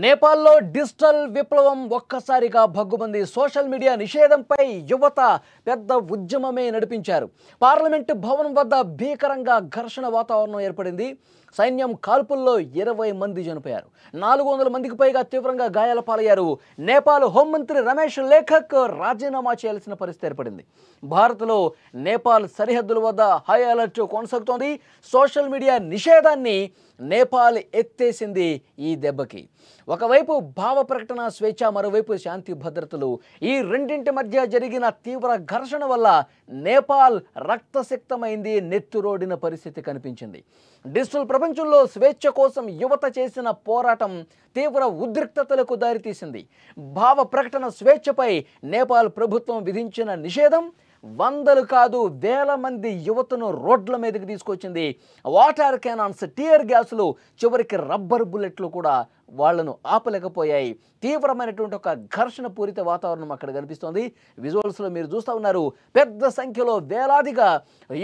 నేపాల్లో డిజిటల్ విప్లవం ఒక్కసారిగా భగ్గుమంది. సోషల్ మీడియా నిషేధంపై యువత పెద్ద ఉద్యమమే నడిపించారు. పార్లమెంటు భవనం వద్ద భీకరంగా ఘర్షణ వాతావరణం ఏర్పడింది. సైన్యం కాల్పుల్లో 20 మంది చనిపోయారు. 400 మందికి పైగా తీవ్రంగా గాయాల పాలయ్యారు. నేపాల్ హోంమంత్రి రమేష్ లేఖక్ రాజీనామా చేయాల్సిన పరిస్థితి ఏర్పడింది. భారత్లో నేపాల్ సరిహద్దుల వద్ద హై అలర్ట్ కొనసాగుతోంది. సోషల్ మీడియా నిషేధాన్ని నేపాల్ ఎత్తేసింది. ఈ దెబ్బకి ఒకవైపు భావ ప్రకటన స్వేచ్ఛ, మరోవైపు శాంతి భద్రతలు, ఈ రెండింటి మధ్య జరిగిన తీవ్ర ఘర్షణ వల్ల నేపాల్ రక్తసిక్తమైంది, నెత్తురోడిన పరిస్థితి కనిపించింది. డిజిటల్ ప్రపంచంలో స్వేచ్ఛ కోసం యువత చేసిన పోరాటం తీవ్ర ఉద్రిక్తతలకు దారితీసింది. భావ ప్రకటన స్వేచ్ఛపై నేపాల్ ప్రభుత్వం విధించిన నిషేధం వందలు కాదు వేల మంది యువతను రోడ్ల మీదకి తీసుకొచ్చింది. వాటర్ క్యానాన్స్, టియర్ గ్యాసులు, చివరికి రబ్బర్ బుల్లెట్లు కూడా వాళ్లను ఆపలేకపోయాయి. తీవ్రమైనటువంటి ఒక ఘర్షణ పూరిత వాతావరణం అక్కడ కనిపిస్తోంది. విజువల్స్లో మీరు చూస్తూ ఉన్నారు. పెద్ద సంఖ్యలో వేలాదిగా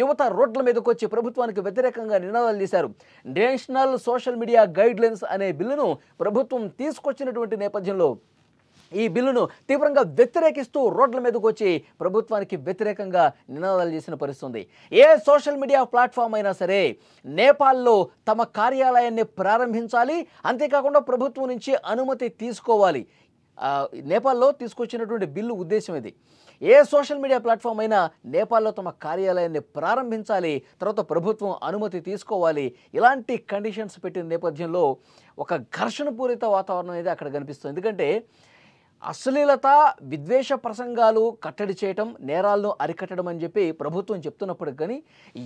యువత రోడ్ల మీదకి వచ్చి ప్రభుత్వానికి వ్యతిరేకంగా నినాదాలు చేశారు. నేషనల్ సోషల్ మీడియా గైడ్లైన్స్ అనే బిల్లును ప్రభుత్వం తీసుకొచ్చినటువంటి నేపథ్యంలో ఈ బిల్లును తీవ్రంగా వ్యతిరేకిస్తూ రోడ్ల మీదకు వచ్చి ప్రభుత్వానికి వ్యతిరేకంగా నినాదాలు చేసిన పరిస్థితి. ఏ సోషల్ మీడియా ప్లాట్ఫామ్ అయినా సరే నేపాల్లో తమ కార్యాలయాన్ని ప్రారంభించాలి, అంతేకాకుండా ప్రభుత్వం నుంచి అనుమతి తీసుకోవాలి. నేపాల్లో తీసుకొచ్చినటువంటి బిల్లు ఉద్దేశం ఇది. ఏ సోషల్ మీడియా ప్లాట్ఫామ్ అయినా నేపాల్లో తమ కార్యాలయాన్ని ప్రారంభించాలి, తర్వాత ప్రభుత్వం అనుమతి తీసుకోవాలి. ఇలాంటి కండిషన్స్ పెట్టిన నేపథ్యంలో ఒక ఘర్షణపూరిత వాతావరణం అనేది అక్కడ కనిపిస్తుంది. ఎందుకంటే అశ్లీలత, విద్వేష ప్రసంగాలు కట్టడి చేయటం, నేరాలను అరికట్టడం అని చెప్పి ప్రభుత్వం చెప్తున్నప్పటికీ కానీ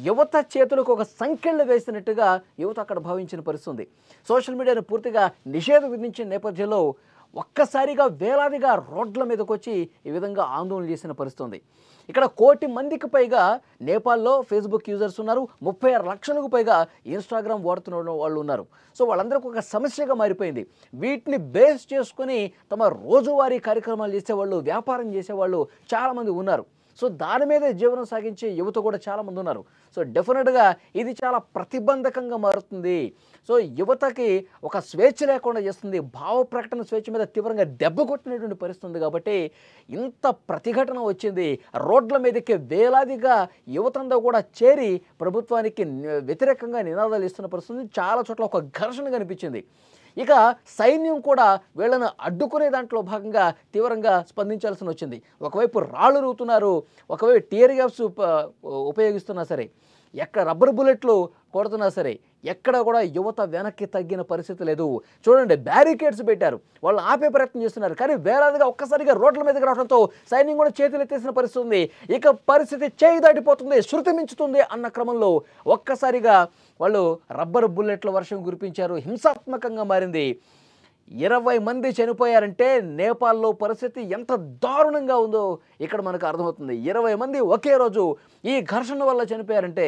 యువత చేతులకు ఒక సంకెళ్ళు వేసినట్టుగా యువత అక్కడ భావించిన పరిస్థితి. సోషల్ మీడియాను పూర్తిగా నిషేధం విధించిన నేపథ్యంలో ఒక్కసారిగా వేలాదిగా రోడ్ల మీదకి వచ్చి ఈ విధంగా ఆందోళన చేసిన పరిస్థితి. ఇక్కడ 1 కోటి మందికి పైగా నేపాల్లో ఫేస్బుక్ యూజర్స్ ఉన్నారు. 36 లక్షలకు పైగా ఇన్స్టాగ్రామ్ వాడుతున్న వాళ్ళు ఉన్నారు. సో వాళ్ళందరికీ ఒక సమస్యగా మారిపోయింది. వీటిని బేస్ చేసుకొని తమ రోజువారీ కార్యక్రమాలు చేసేవాళ్ళు, వ్యాపారం చేసేవాళ్ళు చాలామంది ఉన్నారు. సో దాని మీదే జీవనం సాగించే యువత కూడా చాలామంది ఉన్నారు. సో డెఫినెట్గా ఇది చాలా ప్రతిబంధకంగా మారుతుంది. సో యువతకి ఒక స్వేచ్ఛ లేకుండా చేస్తుంది. భావ ప్రకటన స్వేచ్ఛ మీద తీవ్రంగా దెబ్బ కొట్టినటువంటి పరిస్థితి ఉంది. కాబట్టి ఇంత ప్రతిఘటన వచ్చింది. రోడ్ల మీదకి వేలాదిగా యువతంతా కూడా చేరి ప్రభుత్వానికి వ్యతిరేకంగా నినాదాలు ఇస్తున్న పరిస్థితి. చాలా చోట్ల ఒక ఘర్షణ కనిపించింది. ఇక సైన్యం కూడా వీళ్ళను అడ్డుకునే దాంట్లో భాగంగా తీవ్రంగా స్పందించాల్సి వచ్చింది. ఒకవైపు రాళ్ళు రూతున్నారు, ఒకవైపు టియర్ గ్యాస్ ఉపయోగిస్తున్నా సరే, ఎక్కడ రబ్బర్ బుల్లెట్లు కొడుతున్నా సరే ఎక్కడ కూడా యువత వెనక్కి తగ్గిన పరిస్థితి లేదు. చూడండి, బ్యారికేడ్స్ పెట్టారు, వాళ్ళు ఆపే ప్రయత్నం చేస్తున్నారు. కానీ వేలాదిగా ఒక్కసారిగా రోడ్ల మీదకి రావడంతో సైన్యం కూడా చేతులు ఎత్తేసిన పరిస్థితి ఉంది. ఇక పరిస్థితి చేయి దాటిపోతుంది, శృతి మించుతుంది అన్న క్రమంలో ఒక్కసారిగా వాళ్ళు రబ్బర్ బుల్లెట్ల వర్షం కురిపించారు. హింసాత్మకంగా మారింది. 20 మంది చనిపోయారంటే నేపాల్లో పరిస్థితి ఎంత దారుణంగా ఉందో ఇక్కడ మనకు అర్థమవుతుంది. 20 మంది ఒకే రోజు ఈ ఘర్షణ వల్ల చనిపోయారంటే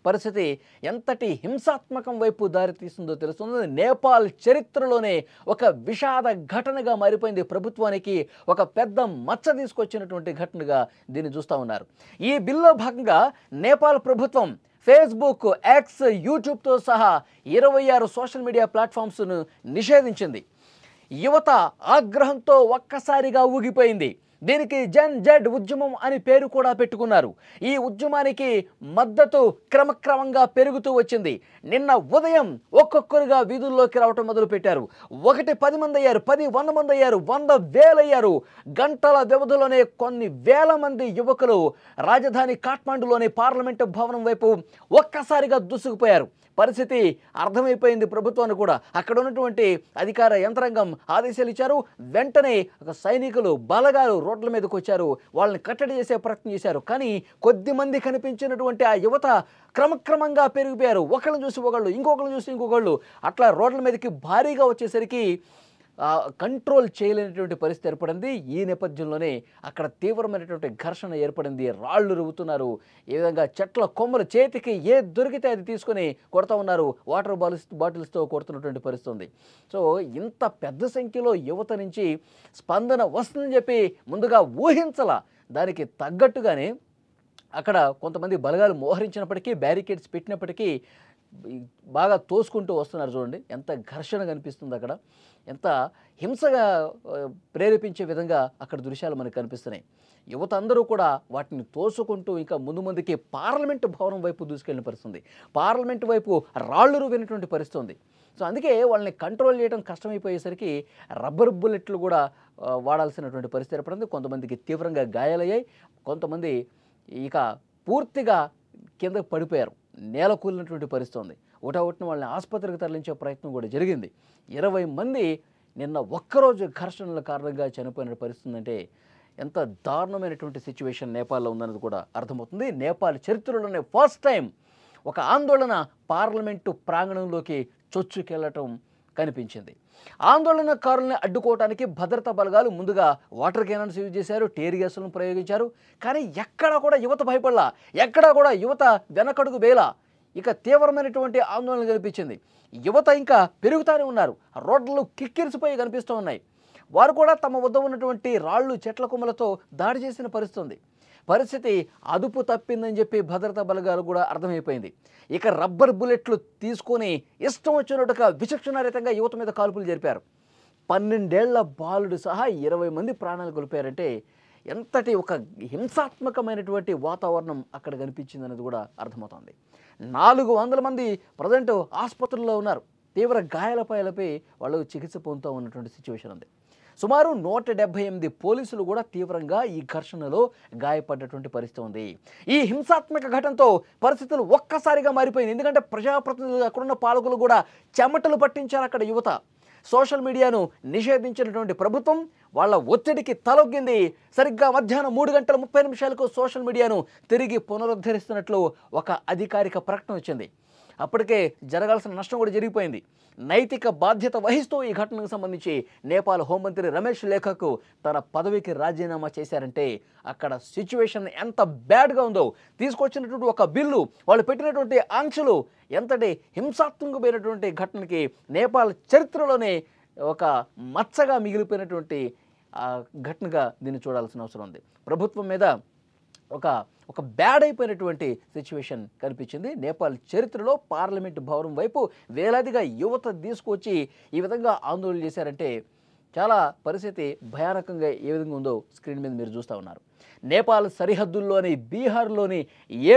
పరిస్థితి ఎంతటి హింసాత్మకం వైపు దారితీస్తుందో తెలుస్తుంది. నేపాల్ చరిత్రలోనే ఒక విషాద ఘటనగా మారిపోయింది. ప్రభుత్వానికి ఒక పెద్ద మచ్చ తీసుకొచ్చినటువంటి ఘటనగా దీన్ని చూస్తూ ఉన్నారు. ఈ బిల్లో భాగంగా నేపాల్ ప్రభుత్వం ఫేస్బుక్, ఎక్స్, యూట్యూబ్తో సహా 26 సోషల్ మీడియా ప్లాట్ఫామ్స్ను నిషేధించింది. యువత ఆగ్రహంతో ఒక్కసారిగా ఊగిపోయింది. దీనికి జన్ జెడ్ ఉద్యమం అని పేరు కూడా పెట్టుకున్నారు. ఈ ఉద్యమానికి మద్దతు క్రమక్రమంగా పెరుగుతూ వచ్చింది. నిన్న ఉదయం ఒక్కొక్కరుగా వీధుల్లోకి రావటం మొదలుపెట్టారు. 10 మంది అయ్యారు, 100 మంది అయ్యారు, 100,000 అయ్యారు. గంటల వ్యవధిలోనే కొన్ని వేల మంది యువకులు రాజధాని కాఠ్మండూలోని పార్లమెంటు భవనం వైపు ఒక్కసారిగా దూసుకుపోయారు. పరిస్థితి అర్థమైపోయింది ప్రభుత్వాన్ని కూడా. అక్కడ ఉన్నటువంటి అధికార యంత్రాంగం ఆదేశాలు ఇచ్చారు. వెంటనే ఒక సైనికులు, బలగాలు రోడ్ల మీదకి వచ్చారు. వాళ్ళని కట్టడి చేసే ప్రయత్నం చేశారు. కానీ కొద్దిమంది కనిపించినటువంటి ఆ యువత క్రమక్రమంగా పెరిగిపోయారు. ఒకళ్ళని చూసి ఒకళ్ళు, ఇంకొకళ్ళని చూసి ఇంకొకళ్ళు, అట్లా రోడ్ల మీదకి భారీగా వచ్చేసరికి కంట్రోల్ చేయలేనటువంటి పరిస్థితి ఏర్పడింది. ఈ నేపథ్యంలోనే అక్కడ తీవ్రమైనటువంటి ఘర్షణ ఏర్పడింది. రాళ్ళు రువ్వుతున్నారు. ఈ విధంగా చెట్ల కొమ్మలు చేతికి ఏ దొరికితే అది తీసుకొని కొడుతూ ఉన్నారు. వాటర్ బాటిల్స్తో కొడుతున్నటువంటి పరిస్థితి ఉంది. సో ఇంత పెద్ద సంఖ్యలో యువత నుంచి స్పందన వస్తుందని చెప్పి ముందుగా ఊహించాల. దానికి తగ్గట్టుగానే అక్కడ కొంతమంది బలగాలు మోహరించినప్పటికీ, బ్యారికేడ్స్ పెట్టినప్పటికీ బాగా తోసుకుంటూ వస్తున్నారు చూడండి. ఎంత ఘర్షణ కనిపిస్తుంది అక్కడ, ఎంత హింసగా ప్రేరేపించే విధంగా అక్కడ దృశ్యాలు మనకు కనిపిస్తున్నాయి. యువత అందరూ కూడా వాటిని తోసుకుంటూ ఇంకా ముందుకి పార్లమెంటు భవనం వైపు దూసుకెళ్ళిన పరిస్థితుంది. పార్లమెంటు వైపు రాళ్ళు రువ్వినటువంటి పరిస్థితి ఉంది. సో అందుకే వాళ్ళని కంట్రోల్ చేయడం కష్టమైపోయేసరికి రబ్బర్ బుల్లెట్లు కూడా వాడాల్సినటువంటి పరిస్థితి ఏర్పడింది. కొంతమందికి తీవ్రంగా గాయాలయ్యాయి, కొంతమంది ఇక పూర్తిగా కిందకు పడిపోయారు, నేల కూలినటువంటి పరిస్థితి ఉంది. ఒకటొకటిన వాళ్ళని ఆసుపత్రికి తరలించే ప్రయత్నం కూడా జరిగింది. 20 మంది నిన్న ఒక్కరోజు ఘర్షణల కారణంగా చనిపోయిన పరిస్థితి అంటే ఎంత దారుణమైనటువంటి సిచ్యువేషన్ నేపాల్లో ఉందన్నది కూడా అర్థమవుతుంది. నేపాల్ చరిత్రలోనే ఫస్ట్ టైం ఒక ఆందోళన పార్లమెంటు ప్రాంగణంలోకి చొచ్చుకెళ్లటం కనిపించింది. ఆందోళనకారులను అడ్డుకోవడానికి భద్రతా బలగాలు ముందుగా వాటర్ క్యానన్స్ యూజ్ చేశారు, టీర్ గ్యాసులను ప్రయోగించారు. కానీ ఎక్కడా కూడా యువత భయపడలా, ఎక్కడా కూడా యువత వెనకడుగు వేలా. ఇక తీవ్రమైనటువంటి ఆందోళన కనిపించింది. యువత ఇంకా పెరుగుతూనే ఉన్నారు, రోడ్లు కిక్కిరిసిపోయి కనిపిస్తూ ఉన్నాయి. వారు కూడా తమ వద్ద ఉన్నటువంటి రాళ్ళు చెట్ల కొమ్మలతో దాడి చేసిన పరిస్థితి అదుపు తప్పిందని చెప్పి భద్రతా బలగాలు కూడా అర్థమైపోయింది. ఇక రబ్బర్ బుల్లెట్లు తీసుకొని ఇష్టం వచ్చినట్టుగా విచక్షణారహితంగా యువత మీద కాల్పులు జరిపారు. 12 ఏళ్ల బాలుడు సహా 20 మంది ప్రాణాలు కోల్పోయారంటే ఎంతటి ఒక హింసాత్మకమైనటువంటి వాతావరణం అక్కడ కనిపించింది అనేది కూడా అర్థమవుతుంది. 400 మంది ప్రజెంట్ ఆసుపత్రుల్లో ఉన్నారు. తీవ్ర గాయాలపై వాళ్ళు చికిత్స పొందుతూ ఉన్నటువంటి సిచ్యువేషన్ ఉంది. సుమారు 178 పోలీసులు కూడా తీవ్రంగా ఈ ఘర్షణలో గాయపడ్డటువంటి పరిస్థితి ఉంది. ఈ హింసాత్మక ఘటనతో పరిస్థితులు ఒక్కసారిగా మారిపోయింది. ఎందుకంటే ప్రజాప్రతినిధులు, అక్కడున్న పాలకులు కూడా చెమటలు పట్టించారు అక్కడ యువత. సోషల్ మీడియాను నిషేధించినటువంటి ప్రభుత్వం వాళ్ళ ఒత్తిడికి తలొగ్గింది. సరిగ్గా మధ్యాహ్నం 3:30 సోషల్ మీడియాను తిరిగి పునరుద్ధరిస్తున్నట్లు ఒక అధికారిక ప్రకటన వచ్చింది. అప్పటికే జరగాల్సిన నష్టం కూడా జరిగిపోయింది. నైతిక బాధ్యత వహిస్తూ ఈ ఘటనకు సంబంధించి నేపాల్ హోంమంత్రి రమేష్ లేఖకు తన పదవికి రాజీనామా చేశారంటే అక్కడ సిచ్యువేషన్ ఎంత బ్యాడ్గా ఉందో, తీసుకొచ్చినటువంటి ఒక బిల్లు, వాళ్ళు పెట్టినటువంటి ఆంక్షలు ఎంతటి హింసాత్మకమైనటువంటి ఘటనకి నేపాల్ చరిత్రలోనే ఒక మచ్చగా మిగిలిపోయినటువంటి ఘటనగా దీన్ని చూడాల్సిన అవసరం ఉంది. ప్రభుత్వం మీద ఒక బ్యాడ్ అయిపోయినటువంటి సిచ్యువేషన్ కనిపించింది. నేపాల్ చరిత్రలో పార్లమెంటు భవనం వైపు వేలాదిగా యువత తీసుకొచ్చి ఈ విధంగా ఆందోళన చేశారంటే చాలా పరిస్థితి భయానకంగా ఏ విధంగా ఉందో స్క్రీన్ మీద మీరు చూస్తూ ఉన్నారు. నేపాల్ సరిహద్దుల్లోని బీహార్లోని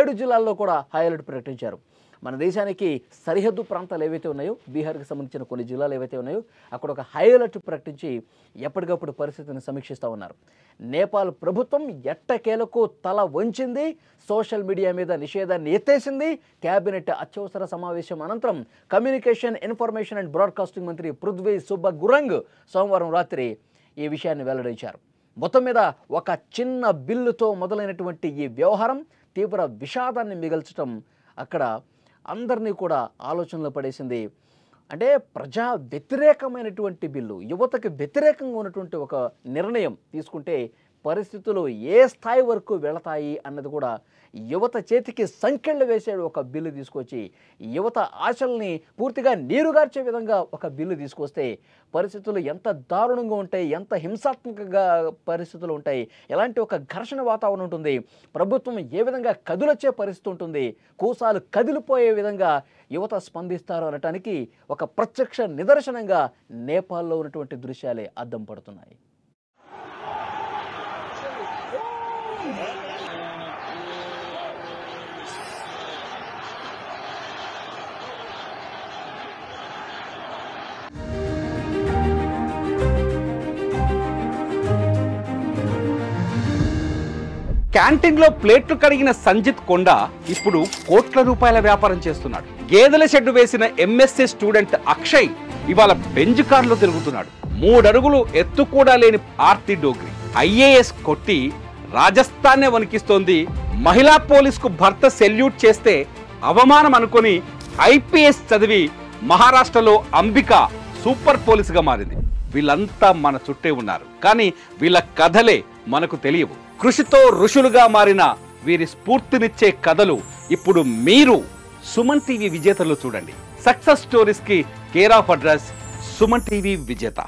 7 జిల్లాల్లో కూడా హై అలర్ట్ ప్రకటించారు. మన దేశానికి సరిహద్దు ప్రాంతాలు ఏవైతే ఉన్నాయో, బీహార్కి సంబంధించిన కొన్ని జిల్లాలు ఏవైతే ఉన్నాయో అక్కడ ఒక హై అలర్ట్ ప్రకటించి ఎప్పటికప్పుడు పరిస్థితిని సమీక్షిస్తూ ఉన్నారు. నేపాల్ ప్రభుత్వం ఎట్టకేలకు తల వంచింది, సోషల్ మీడియా మీద నిషేధాన్ని ఎత్తేసింది. కేబినెట్ అత్యవసర సమావేశం అనంతరం కమ్యూనికేషన్, ఇన్ఫర్మేషన్ అండ్ బ్రాడ్కాస్టింగ్ మంత్రి పృథ్వీ సుబ్బగురంగ్ సోమవారం రాత్రి ఈ విషయాన్ని వెల్లడించారు. మొత్తం మీద ఒక చిన్న బిల్లుతో మొదలైనటువంటి ఈ వ్యవహారం తీవ్ర విషాదాన్ని మిగల్చడం అక్కడ అందరినీ కూడా ఆలోచనలో పడేసింది. అంటే ప్రజా వ్యతిరేకమైనటువంటి బిల్లు, యువతకి వ్యతిరేకంగా ఉన్నటువంటి ఒక నిర్ణయం తీసుకుంటే పరిస్థితులు ఏ స్థాయి వరకు వెళతాయి అన్నది కూడా యువత చేతికి సంకెళ్ళు వేసాడు. ఒక బిల్లు తీసుకొచ్చి యువత ఆశల్ని పూర్తిగా నీరుగార్చే విధంగా ఒక బిల్లు తీసుకొస్తే పరిస్థితులు ఎంత దారుణంగా ఉంటాయి, ఎంత హింసాత్మకంగా పరిస్థితులు ఉంటాయి, ఎలాంటి ఒక ఘర్షణ వాతావరణం ఉంటుంది, ప్రభుత్వం ఏ విధంగా కదులొచ్చే పరిస్థితి ఉంటుంది, కూసాలు కదిలిపోయే విధంగా యువత స్పందిస్తారు అనటానికి ఒక ప్రత్యక్ష నిదర్శనంగా నేపాల్లో ఉన్నటువంటి దృశ్యాలే అద్దం పడుతున్నాయి. క్యాంటీన్లో ప్లేట్లు కడిగిన సంజిత్ కొండ ఇప్పుడు కోట్ల రూపాయల వ్యాపారం చేస్తున్నాడు. గేదెల షెడ్డు వేసిన ఎంఎస్సీ స్టూడెంట్ అక్షయ్ ఇవాళ బెంజ్ కార్లో తిరుగుతున్నాడు. 3 అడుగులు ఎత్తు కూడా లేని ఆర్తి డోగ్రి ఐఏఎస్ కొట్టి రాజస్థాన్నే వణికిస్తోంది. మహిళా పోలీసుకు భర్త సెల్యూట్ చేస్తే అవమానం అనుకొని ఐపీఎస్ చదివి మహారాష్ట్రలో అంబిక సూపర్ పోలీసుగా మారింది. వీళ్ళంతా మన చుట్టే ఉన్నారు, కానీ వీళ్ళ కథలే మనకు తెలియవు. కృషితో ఋషులుగా మారిన వీరి స్ఫూర్తినిచ్చే కథలు ఇప్పుడు మీరు సుమన్ టీవీ విజేతలు చూడండి. సక్సెస్ స్టోరీస్ కి care of address Suman TV విజేత.